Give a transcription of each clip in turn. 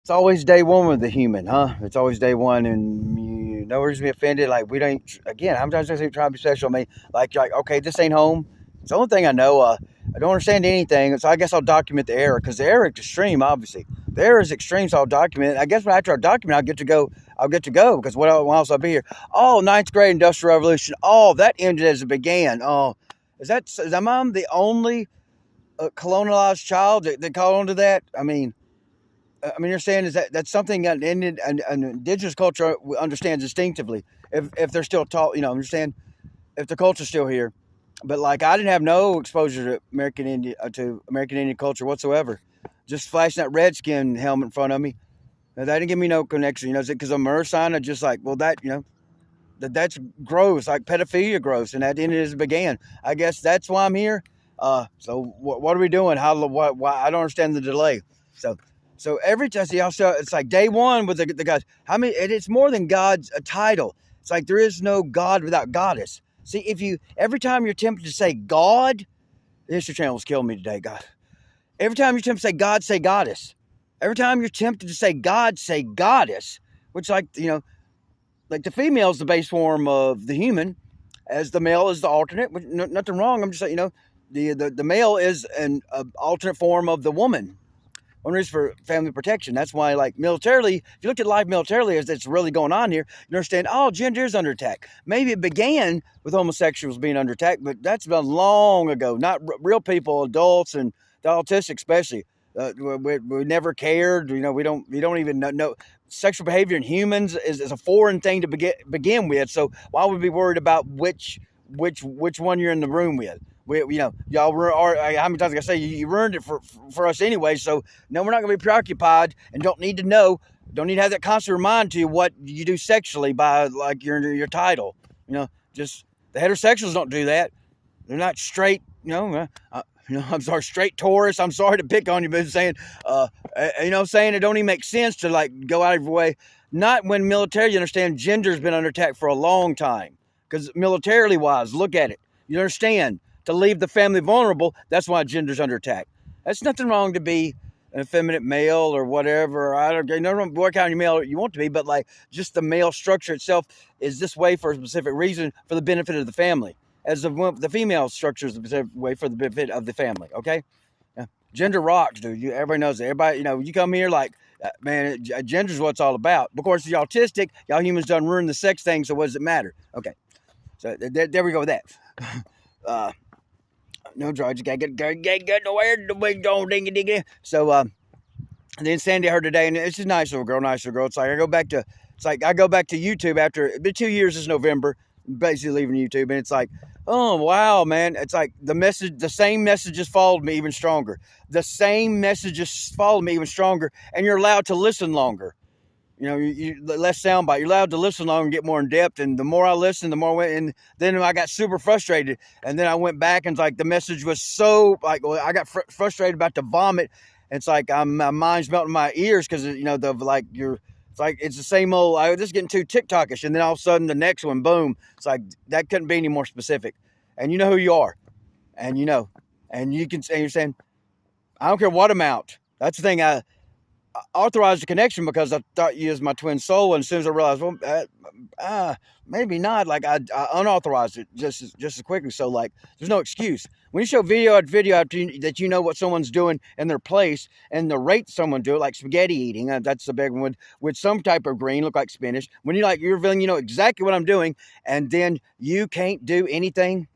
It's always day one with the human, huh? It's always day one, and you no reason to be offended. Like we don't. Again, I'm just trying to be special. I mean, like okay, this ain't home. It's the only thing I know. I don't understand anything, so I guess I'll document the error because the error is extreme. Obviously, the error is extreme, so I'll document it. I guess when after I document, I'll get to go. I'll get to go because what else I'll be here? Oh, ninth grade industrial revolution. Oh, that ended as it began. Oh, am I the only colonialized child that caught on to that? I mean, you're saying is that that's something that an indigenous culture understands instinctively if they're still taught, understand if the culture's still here. But like, I didn't have no exposure to American Indian culture whatsoever. Just flashing that redskin helmet in front of me. Now, that didn't give me no connection, because I'm earth sign. I just like, well, that's gross, like pedophilia gross, and that ended as it began. I guess that's why I'm here. So what are we doing? Why? I don't understand the delay. So every time, see, also it's like day one with the guys. How many? It's more than God's a title. It's like there is no God without goddess. See, if you every time you're tempted to say God, the History Channel was killing me today, God. Every time you're tempted to say God, say goddess. Every time you're tempted to say God, say goddess. Which, like the female is the base form of the human, as the male is the alternate. Nothing wrong. I'm just saying, the male is an alternate form of the woman. One reason for family protection. That's why, like, militarily, if you look at life militarily as it's really going on here, you understand, gender is under attack. Maybe it began with homosexuals being under attack, but that's been long ago. Not real people, adults, and the autistic especially. We never cared. We don't even know. Sexual behavior in humans is a foreign thing to begin with. So why would we be worried about which one you're in the room with? Y'all are. How many times I say you ruined it for us anyway? So no, we're not going to be preoccupied and don't need to know. Don't need to have that constant remind to you what you do sexually by like your title. Just the heterosexuals don't do that. They're not straight. I'm sorry, straight Taurus. I'm sorry to pick on you, but I'm saying, saying it don't even make sense to like go out of your way. Not when military, you understand, gender's been under attack for a long time. Because militarily wise, look at it. You understand, to leave the family vulnerable, that's why gender's under attack. That's nothing wrong to be an effeminate male or whatever. I don't know what kind of male you want to be, but like just the male structure itself is this way for a specific reason for the benefit of the family. As the female structure is the specific way for the benefit of the family, okay? Yeah. Gender rocks, dude. Everybody knows it. Everybody, you come here like, man, gender's what it's all about. Of course, you're autistic. Y'all humans done ruined the sex thing, so what does it matter? Okay. So there we go with that. No drugs. Get nowhere. The wig don't ding ding. So then Sandy heard today, and it's just nicer girl. It's like I go back to YouTube after it's been 2 years this November, basically leaving YouTube, and it's like, oh wow, man! It's like the same messages followed me even stronger. The same messages followed me even stronger, and you're allowed to listen longer. You less soundbite. You're allowed to listen longer and get more in depth. And the more I listened, the more I went. And then I got super frustrated. And then I went back and like the message was so like I got frustrated about to vomit. And it's like my mind's melting my ears because it's like it's the same old. I was just getting too TikTokish. And then all of a sudden the next one, boom! It's like that couldn't be any more specific. And you know who you are, and and you can say you're saying, I don't care what amount. That's the thing. I authorized the connection because I thought you was my twin soul, and as soon as I realized, well, maybe not. Like I unauthorized it just as quickly. So like, there's no excuse when you show video after video that you know what someone's doing in their place and the rate someone do it, like spaghetti eating. That's the big one with some type of green, look like spinach. When you're revealing, exactly what I'm doing, and then you can't do anything.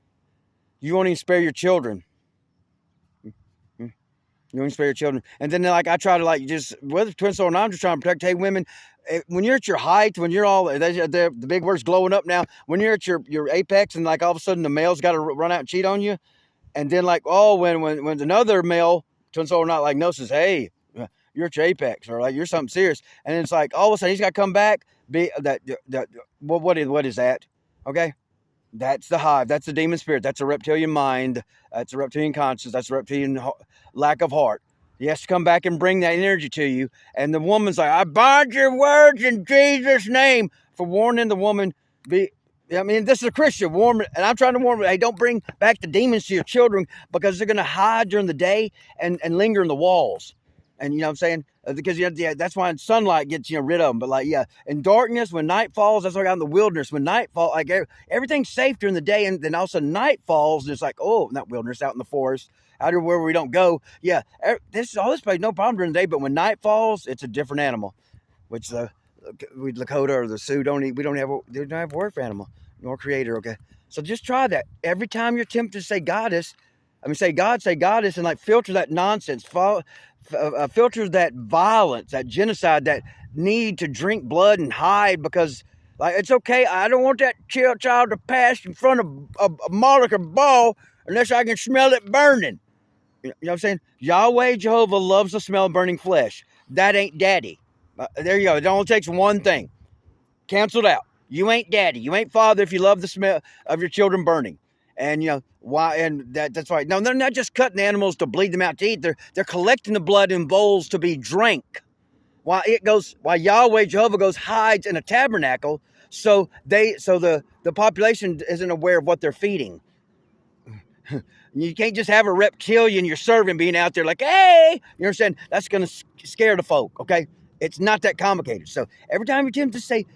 You won't even spare your children. You won't spare your children. And then like I try to like just whether twin soul or not, I'm just trying to protect. Hey, women, when you're at your height, when you're all the big words glowing up now, when you're at your apex, and like all of a sudden the male's got to run out and cheat on you, and then like when another male twin soul or not like no says, hey, you're at your apex, or like you're something serious, and it's like all of a sudden he's got to come back. What is that? Okay. That's the hive. That's the demon spirit. That's a reptilian mind. That's a reptilian conscience. That's a reptilian lack of heart. He has to come back and bring that energy to you. And the woman's like, I bind your words in Jesus' name, for warning the woman. This is a Christian warning, and I'm trying to warn her, hey, don't bring back the demons to your children because they're going to hide during the day and linger in the walls. And you know what I'm saying? Because that's why sunlight gets rid of them. But like in darkness, when night falls, that's like out in the wilderness. When night falls, like everything's safe during the day, and then also night falls, and it's like, oh, not wilderness, out in the forest, out here where we don't go. Yeah, this place no problem during the day, but when night falls, it's a different animal. Which Lakota or the Sioux don't have a word for animal nor creator. Okay, so just try that every time you're tempted to say goddess. Say God, say goddess, and like filter that nonsense, filter that violence, that genocide, that need to drink blood and hide because, like, it's okay. I don't want that child to pass in front of a Molech or Baal unless I can smell it burning. You know what I'm saying? Yahweh, Jehovah, loves the smell of burning flesh. That ain't daddy. There you go. It only takes one thing. Canceled out. You ain't daddy. You ain't father if you love the smell of your children burning. And why? And that's right. No, they're not just cutting animals to bleed them out to eat. They're collecting the blood in bowls to be drank. Why Yahweh Jehovah goes hides in a tabernacle, so the population isn't aware of what they're feeding. You can't just have a reptilian you're serving being out there like, hey, you understand? That's going to scare the folk. Okay, it's not that complicated. So every time you attempt to say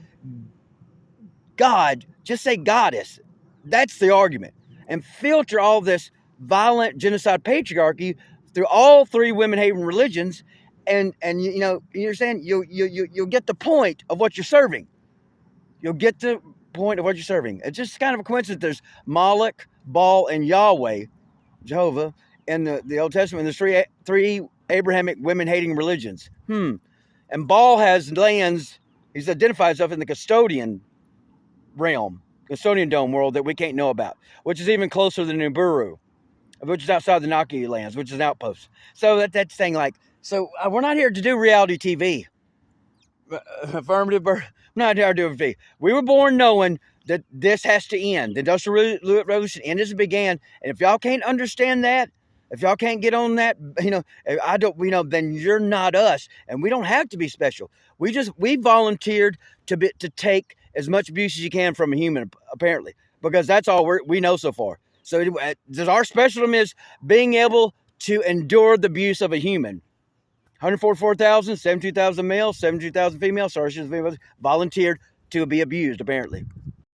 God, just say goddess. That's the argument. And filter all this violent genocide patriarchy through all three women-hating religions, and you're saying you'll get the point of what you're serving. You'll get the point of what you're serving. It's just kind of a coincidence. There's Molech, Baal, and Yahweh, Jehovah, in the Old Testament. There's three Abrahamic women-hating religions. And Baal has lands. He's identified himself in the custodian realm. Custodian dome world that we can't know about, which is even closer than Nibiru, which is outside the Naki lands, which is an outpost. So that's saying like, we're not here to do reality TV. Affirmative, we're not here to do TV. We were born knowing that this has to end. The Industrial Revolution ended as it began. And if y'all can't understand that, if y'all can't get on that, then you're not us. And we don't have to be special. We volunteered to take as much abuse as you can from a human, apparently, because that's all we know so far. So our specialism is being able to endure the abuse of a human. 144,000, 72,000 males, 72,000 females, volunteered to be abused, apparently.